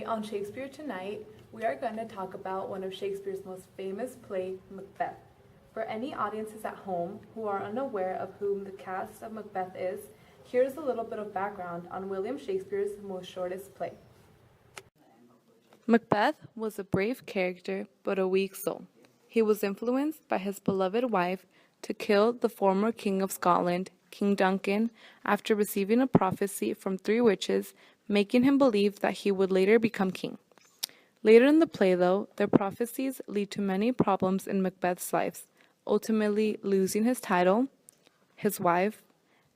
On Shakespeare Tonight, we are going to talk about one of Shakespeare's most famous play, Macbeth. For any audiences at home who are unaware of whom the cast of Macbeth is, here's a little bit of background on William Shakespeare's most shortest play. Macbeth was a brave character, but a weak soul. He was influenced by his beloved wife to kill the former King of Scotland, King Duncan, after receiving a prophecy from 3 witches, making him believe that he would later become king. Later in the play, though, their prophecies lead to many problems in Macbeth's life, ultimately losing his title, his wife,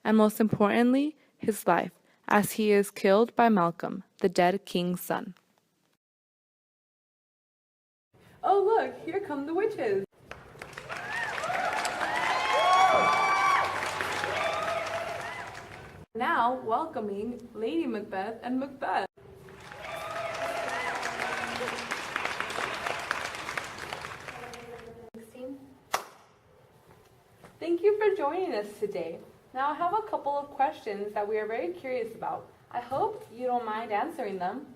and most importantly, his life, as he is killed by Malcolm, the dead king's son. Oh look, here come the witches! Now welcoming Lady Macbeth and Macbeth. Thank you for joining us today. Now I have a couple of questions that we are very curious about. I hope you don't mind answering them.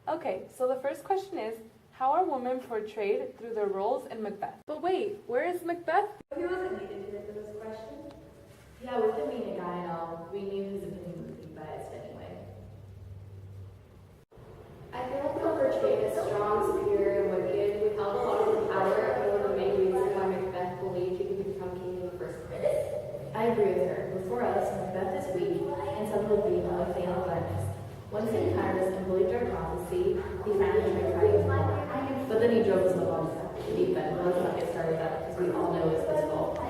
Okay, so the first question is, how are women portrayed through their roles in Macbeth? But wait, where is Macbeth? He wasn't needed today for this question. Yeah, with him being a guy and all, we knew his opinion would be biased anyway. I feel like we were portrayed as strong, superior, and wicked. We held a lot of the power and one of the main reasons why Macbeth believed he could become king in the first place. I agree with her. Before us, Macbeth is weak and some would be no thing of darkness. Once he encountered us and believed our prophecy, he finally tried fighting more. But then he drove us off the deep end. Let's not get started that because we all know it's his fault.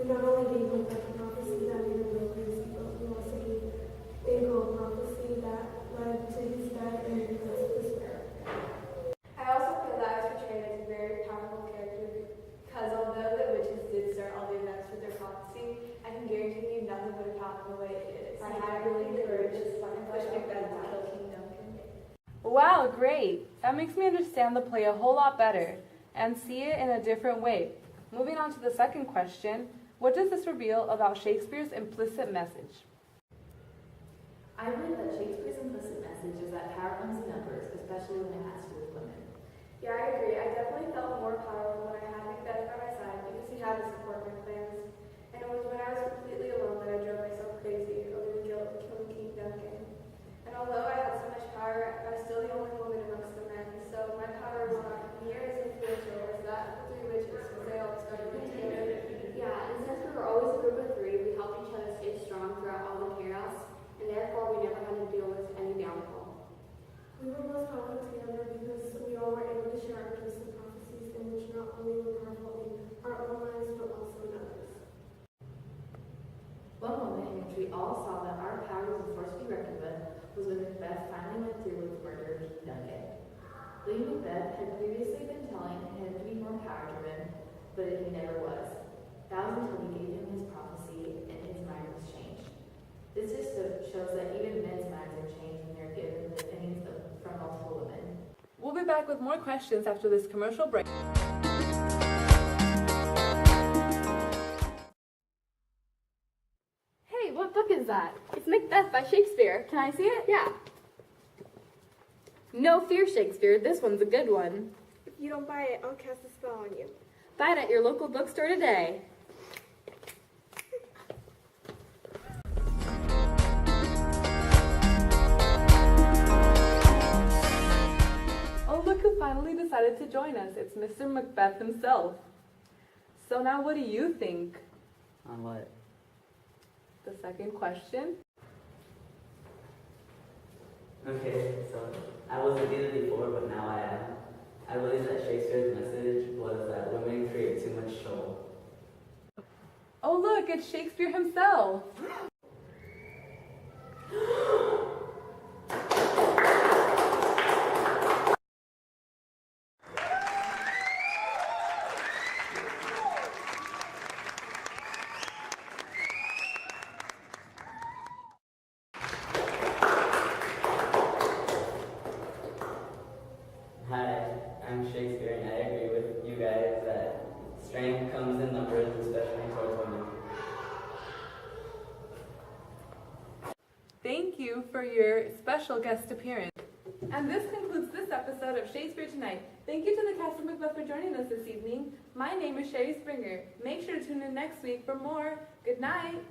We not only gave Macbeth a prophecy that made him go crazy, but we also gave Bingo a prophecy that led to his death and because of despair. I also feel that I was portrayed as a very powerful character because although the witches did start all the events with their prophecy, I can guarantee you nothing would have happened the way it did. I had really the courage and pushed Macbeth to kill King Duncan. Wow, great! That makes me understand the play a whole lot better and see it in a different way. Moving on to the second question, what does this reveal about Shakespeare's implicit message? I believe that Shakespeare's implicit message is that power comes in numbers, especially when it has to do with women. Yeah, I agree. I definitely felt more powerful when I had Macbeth by my side because he had to support my plans. And it was when I was completely alone that I drove myself crazy over the guilt of killing King Duncan. And although I had so much power, I was still the only woman amongst the men. So my power was not near as influential as that of 3 witches because they all discovered me together. Yeah, and since we were always a group of 3, we helped each other stay strong throughout all the chaos, and therefore we never had to deal with any downfall. We were most powerful together because we all were able to share our gifts and prophecies in which not only were powerful in our own lives but also in others. One moment in which we all saw that our power was a force to be reckoned with was when Macbeth finally went through with the murder of King Duncan. Lady Macbeth had previously been telling him to be more power-driven, but he never was. That was until he gave him his prophecy and his mind was changed. This just shows that even men's minds are changed when they're given the opinions from multiple women. We'll be back with more questions after this commercial break. Hey, what book is that? It's Macbeth by Shakespeare. Can I see it? Yeah. No fear, Shakespeare. This one's a good one. If you don't buy it, I'll cast a spell on you. Buy it at your local bookstore today. Oh, look who finally decided to join us. It's Mr. Macbeth himself. So now what do you think? On what? The second question. Okay, so I wasn't either before, but now I am. I believe that Shakespeare's message was that women create too much trouble. Oh look, it's Shakespeare himself. Thank you for your special guest appearance. And this concludes this episode of Shakespeare Tonight. Thank you to the cast of Macbeth for joining us this evening. My name is Sherry Springer. Make sure to tune in next week for more. Good night.